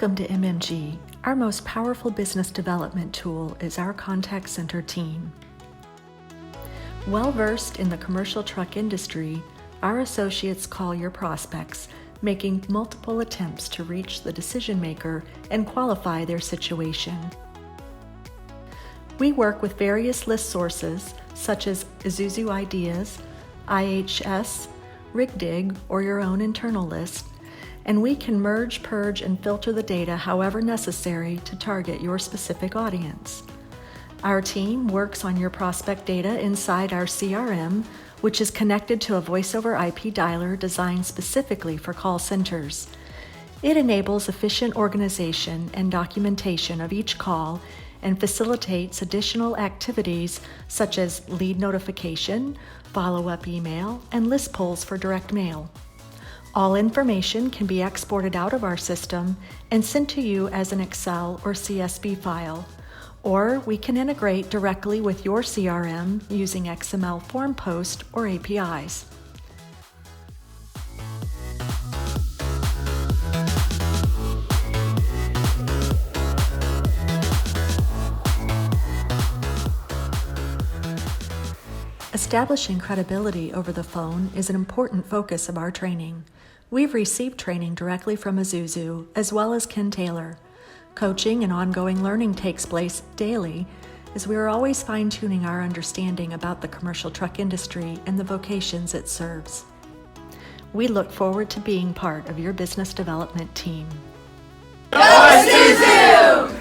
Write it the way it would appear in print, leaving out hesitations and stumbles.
Welcome to MMG. Our most powerful business development tool is our contact center team. Well-versed in the commercial truck industry, our associates call your prospects, making multiple attempts to reach the decision maker and qualify their situation. We work with various list sources such as Isuzu Ideas, IHS, RigDig, or your own internal list, and we can merge, purge, and filter the data however necessary to target your specific audience. Our team works on your prospect data inside our CRM, which is connected to a voice-over IP dialer designed specifically for call centers. It enables efficient organization and documentation of each call and facilitates additional activities such as lead notification, follow-up email, and list polls for direct mail. All information can be exported out of our system and sent to you as an Excel or CSV file, or we can integrate directly with your CRM using XML form post or APIs. Establishing credibility over the phone is an important focus of our training. We've received training directly from Isuzu as well as Ken Taylor. Coaching and ongoing learning takes place daily as we are always fine-tuning our understanding about the commercial truck industry and the vocations it serves. We look forward to being part of your business development team. Go Isuzu!